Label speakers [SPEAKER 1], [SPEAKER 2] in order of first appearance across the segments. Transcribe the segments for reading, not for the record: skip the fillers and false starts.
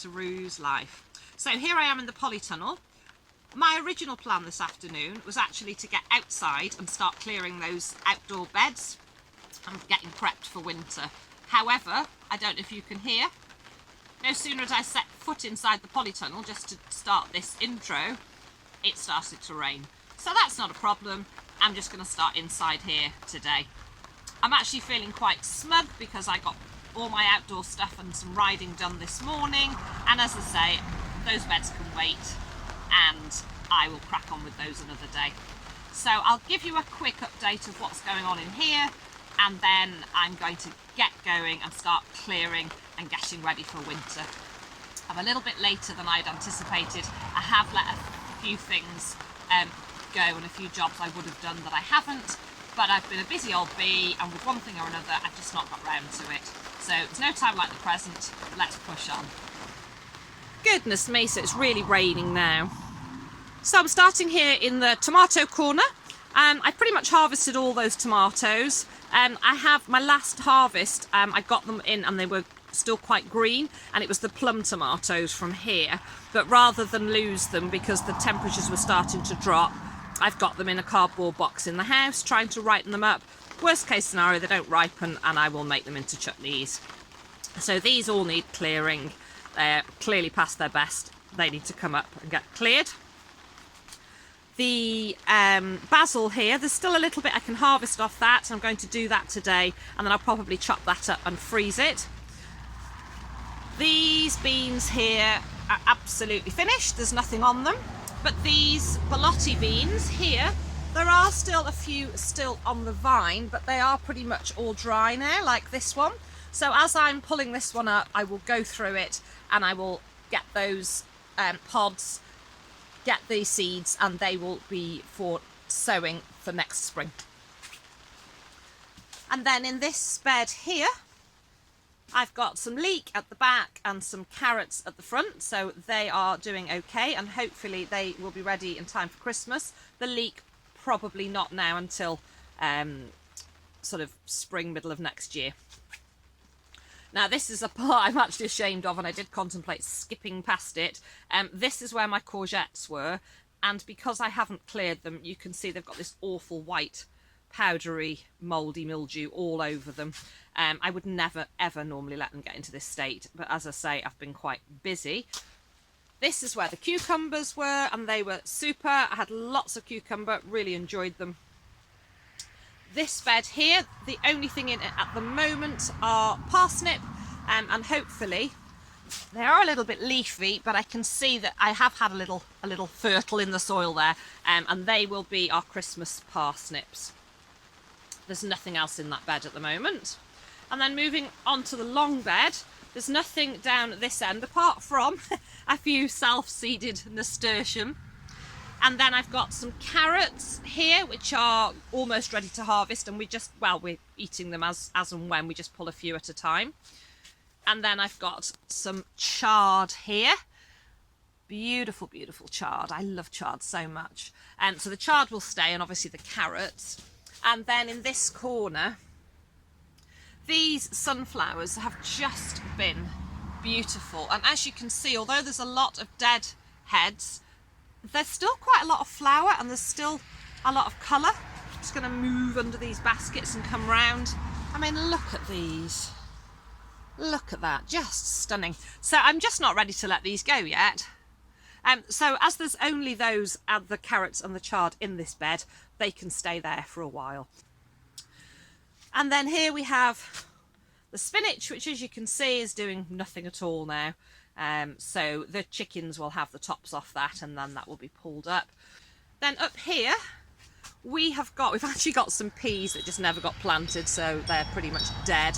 [SPEAKER 1] Chatteroo's life. So here I am in the polytunnel. My original plan this afternoon was actually to get outside and start clearing those outdoor beds and getting prepped for winter. However, I don't know if you can hear, no sooner did I set foot inside the polytunnel just to start this intro, it started to rain. So that's not a problem. I'm just going to start inside here today. I'm actually feeling quite smug because I got all my outdoor stuff and some riding done this morning, and as I say, those beds can wait and I will crack on with those another day. So I'll give you a quick update of what's going on in here, and then I'm going to get going and start clearing and getting ready for winter. I'm a little bit later than I'd anticipated. I have let a few things go and a few jobs I would have done that I haven't, but I've been a busy old bee, and with one thing or another I've just not got round to it. So it's no time like the present, let's push on. Goodness me, so it's really raining now. So I'm starting here in the tomato corner. I pretty much harvested all those tomatoes. I have my last harvest, I got them in and they were still quite green, and it was the plum tomatoes from here. But rather than lose them because the temperatures were starting to drop, I've got them in a cardboard box in the house, trying to ripen them up. Worst case scenario, they don't ripen and I will make them into chutneys. So these all need clearing. They're clearly past their best. They need to come up and get cleared. The basil here, there's still a little bit I can harvest off that. I'm going to do that today, and then I'll probably chop that up and freeze it. These beans here are absolutely finished. There's nothing on them. But these Belotti beans here, there are still a few still on the vine, but they are pretty much all dry now, like this one. So as I'm pulling this one up, I will go through it and I will get those pods, get the seeds, and they will be for sowing for next spring. And then in this bed here, I've got some leek at the back and some carrots at the front, so they are doing okay, and hopefully they will be ready in time for Christmas. The leek probably not now until sort of spring, middle of next year. Now this is a part I'm actually ashamed of, and I did contemplate skipping past it. This is where my courgettes were, and because I haven't cleared them, you can see they've got this awful white powdery mouldy mildew all over them. I would never ever normally let them get into this state, but as I say, I've been quite busy. This is where the cucumbers were, and they were super. I had lots of cucumber, really enjoyed them. This bed here, the only thing in it at the moment are parsnip, and hopefully they are a little bit leafy, but I can see that I have had a little fertile in the soil there, and they will be our Christmas parsnips. There's nothing else in that bed at the moment. And then moving on to the long bed, there's nothing down at this end apart from a few self-seeded nasturtium. And then I've got some carrots here, which are almost ready to harvest, and we're eating them as and when, we just pull a few at a time. And then I've got some chard here. Beautiful, beautiful chard. I love chard so much. And so the chard will stay, and obviously the carrots. And then in this corner, these sunflowers have just been beautiful. And as you can see, although there's a lot of dead heads, there's still quite a lot of flower and there's still a lot of colour. Just going to move under these baskets and come round. I mean, look at these. Look at that, just stunning. So I'm just not ready to let these go yet. So as there's only those, the carrots and the chard in this bed, they can stay there for a while. And then here we have the spinach, which as you can see is doing nothing at all now. So the chickens will have the tops off that, and then that will be pulled up. Then up here we've actually got some peas that just never got planted, so they're pretty much dead.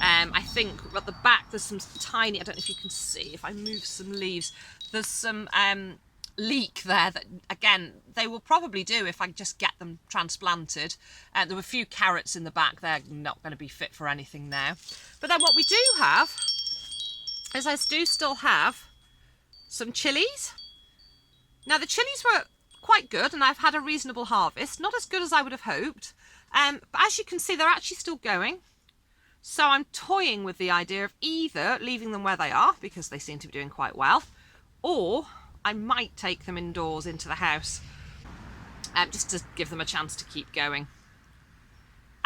[SPEAKER 1] I think at the back there's some tiny, I don't know if you can see, if I move some leaves, there's some leek there that, again, they will probably do if I just get them transplanted. There were a few carrots in the back. They're not going to be fit for anything now. But then what we do have is I do still have some chilies. Now the chilies were quite good and I've had a reasonable harvest. Not as good as I would have hoped. But as you can see, they're actually still going. So I'm toying with the idea of either leaving them where they are, because they seem to be doing quite well, or I might take them indoors into the house, just to give them a chance to keep going.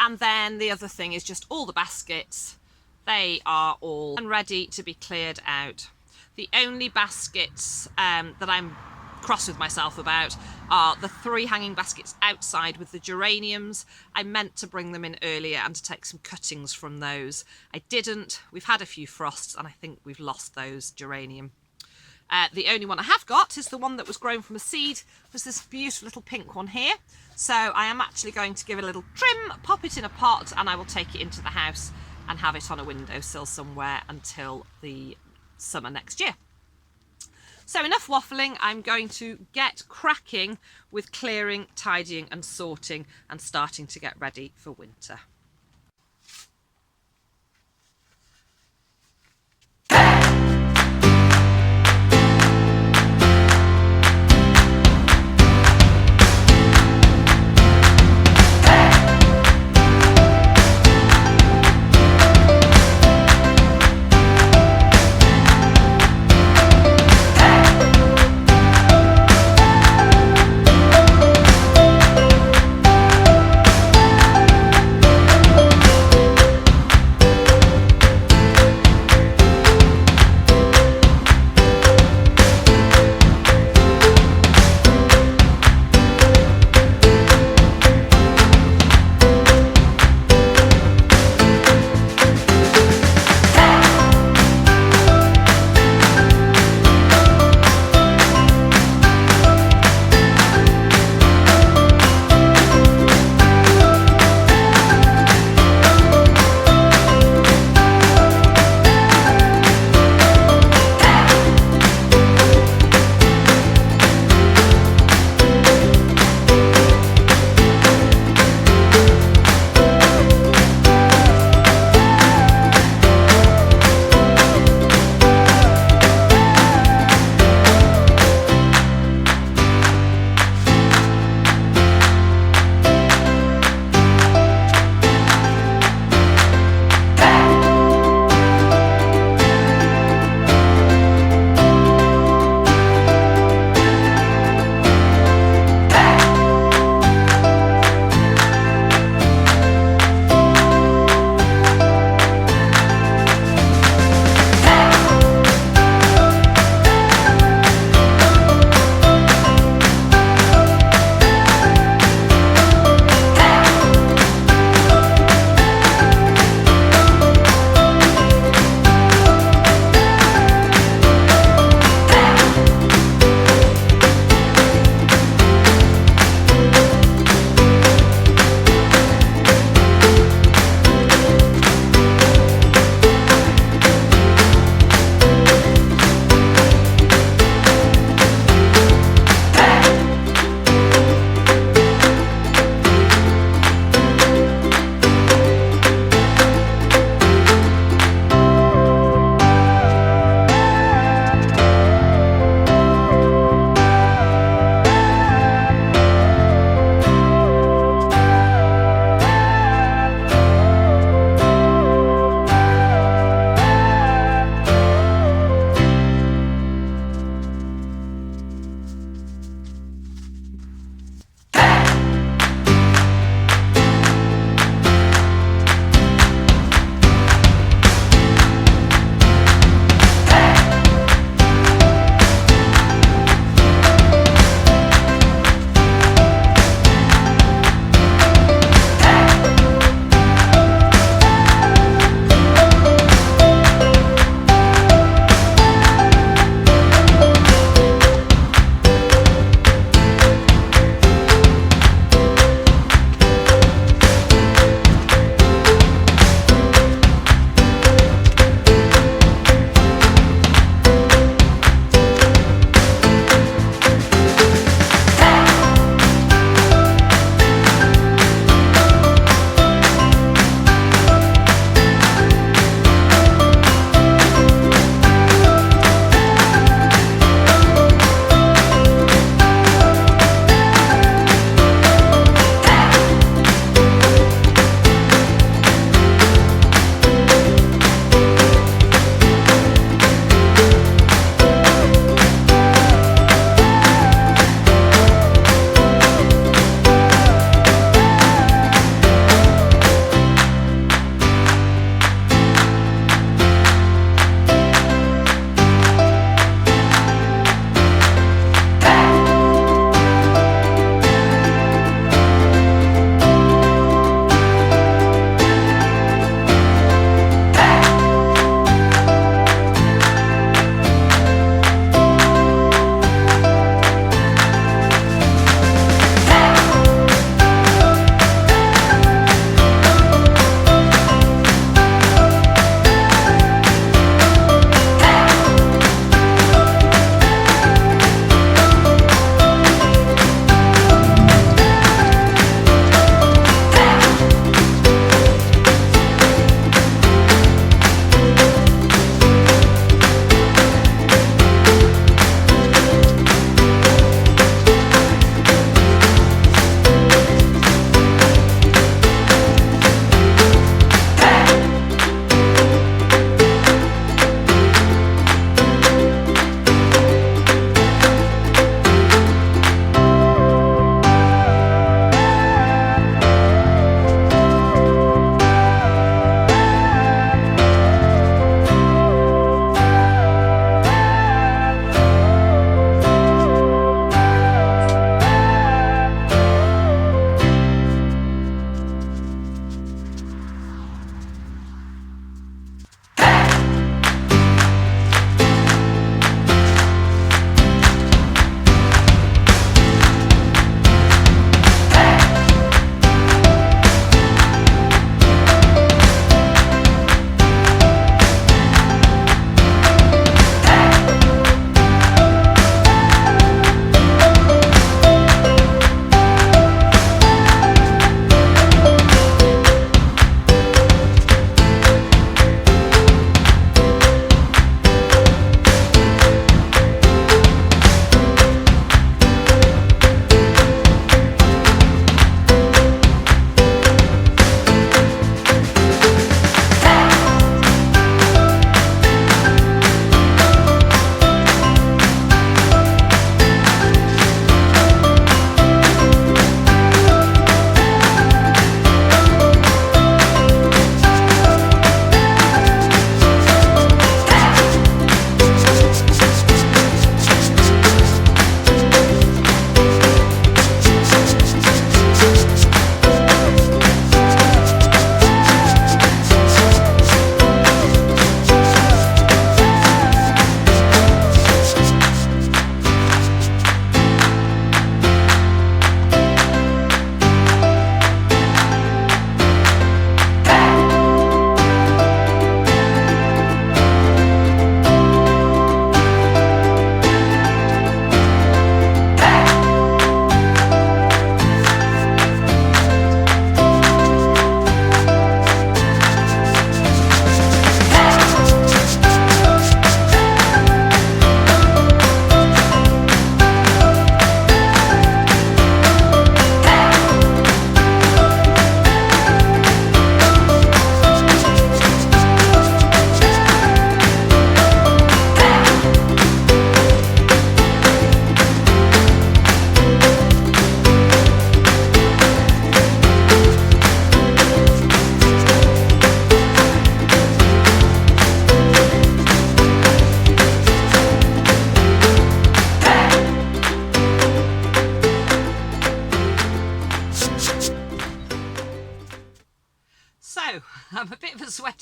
[SPEAKER 1] And then the other thing is just all the baskets. They are all ready to be cleared out. The only baskets that I'm cross with myself about are the 3 hanging baskets outside with the geraniums. I meant to bring them in earlier and to take some cuttings from those. I didn't. We've had a few frosts and I think we've lost those geranium. The only one I have got is the one that was grown from a seed. There's this beautiful little pink one here. So I am actually going to give it a little trim, pop it in a pot, and I will take it into the house and have it on a windowsill somewhere until the summer next year. So enough waffling, I'm going to get cracking with clearing, tidying and sorting and starting to get ready for winter.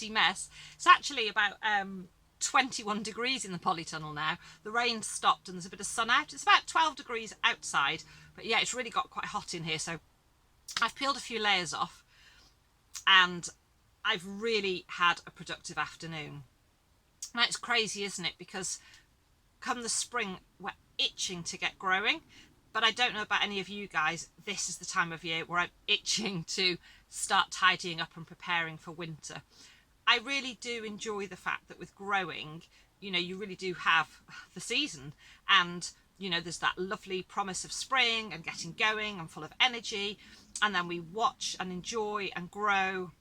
[SPEAKER 1] messy mess. It's actually about 21 degrees in the polytunnel now. The rain stopped and there's a bit of sun out. It's about 12 degrees outside, but yeah, it's really got quite hot in here. So I've peeled a few layers off and I've really had a productive afternoon. Now it's crazy, isn't it? Because come the spring, we're itching to get growing. But I don't know about any of you guys, this is the time of year where I'm itching to start tidying up and preparing for winter. I really do enjoy the fact that with growing, you know, you really do have the season, and you know, there's that lovely promise of spring and getting going and full of energy, and then we watch and enjoy and grow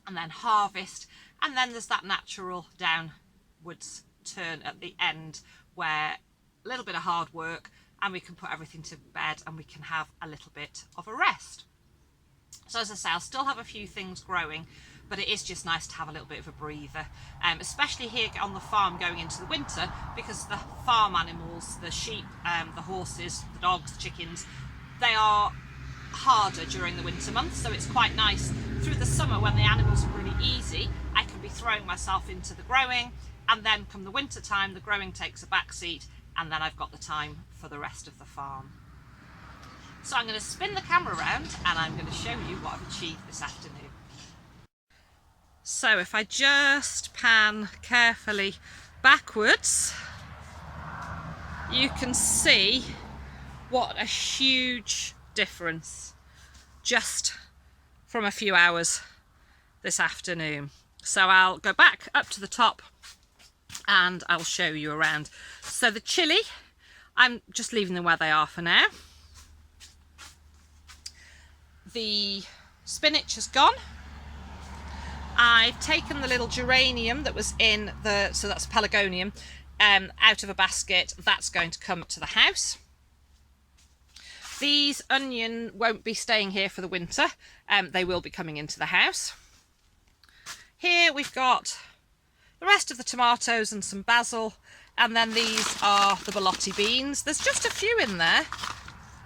[SPEAKER 1] and then harvest, and then there's that natural downwards turn at the end where a little bit of hard work and we can put everything to bed and we can have a little bit of a rest. So as I say, I'll still have a few things growing, but it is just nice to have a little bit of a breather, especially here on the farm going into the winter, because the farm animals, the sheep, the horses, the dogs, the chickens, they are harder during the winter months. So it's quite nice through the summer when the animals are really easy, I can be throwing myself into the growing, and then come the winter time, the growing takes a back seat, and then I've got the time for the rest of the farm. So I'm going to spin the camera around and I'm going to show you what I've achieved this afternoon. So if I just pan carefully backwards, you can see what a huge difference just from a few hours this afternoon. So I'll go back up to the top and I'll show you around. So the chilli, I'm just leaving them where they are for now. The spinach has gone. I've taken the little geranium that was in the, so that's pelargonium, out of a basket. That's going to come to the house. These onion won't be staying here for the winter. They will be coming into the house. Here we've got the rest of the tomatoes and some basil, and then these are the Belotti beans. There's just a few in there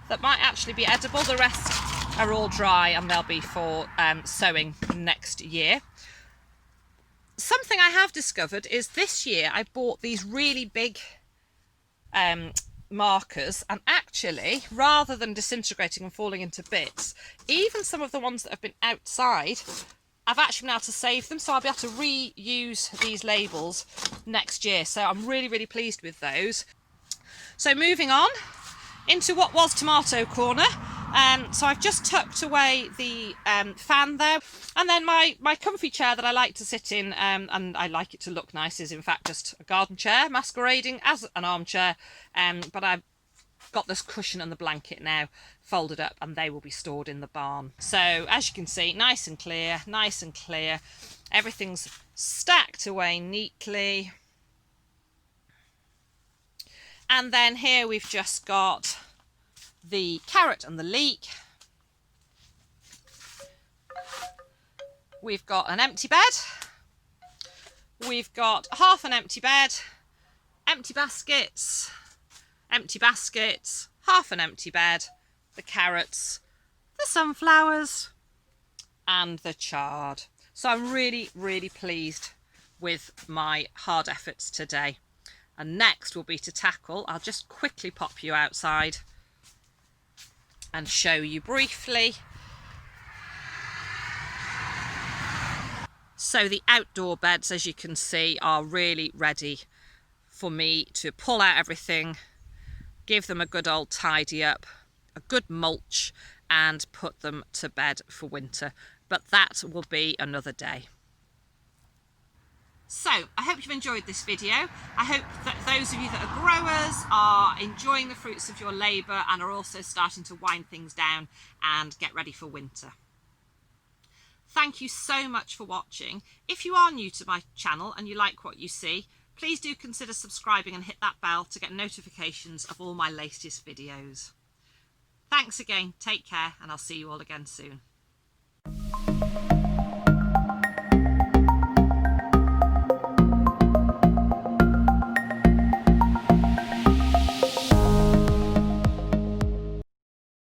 [SPEAKER 1] that might actually be edible. The rest are all dry and they'll be for sowing next year. Something I have discovered is this year I bought these really big markers, and actually, rather than disintegrating and falling into bits, even some of the ones that have been outside, I've actually been able to save them, so I'll be able to reuse these labels next year. So I'm really, really pleased with those. So moving on into what was tomato corner. So I've just tucked away the fan there, and then my comfy chair that I like to sit in, and I like it to look nice, is in fact just a garden chair masquerading as an armchair, but I've got this cushion and the blanket now folded up, and they will be stored in the barn. So as you can see, nice and clear, nice and clear. Everything's stacked away neatly. And then here we've just got the carrot and the leek. We've got an empty bed. We've got half an empty bed, empty baskets, half an empty bed, the carrots, the sunflowers, and the chard. So I'm really, really pleased with my hard efforts today. And next will be to tackle, I'll just quickly pop you outside and show you briefly. So the outdoor beds, as you can see, are really ready for me to pull out everything, give them a good old tidy up, a good mulch, and put them to bed for winter. But that will be another day. So I hope you've enjoyed this video. I hope that those of you that are growers are enjoying the fruits of your labour and are also starting to wind things down and get ready for winter. Thank you so much for watching. If you are new to my channel and you like what you see, please do consider subscribing and hit that bell to get notifications of all my latest videos. Thanks again, take care, and I'll see you all again soon.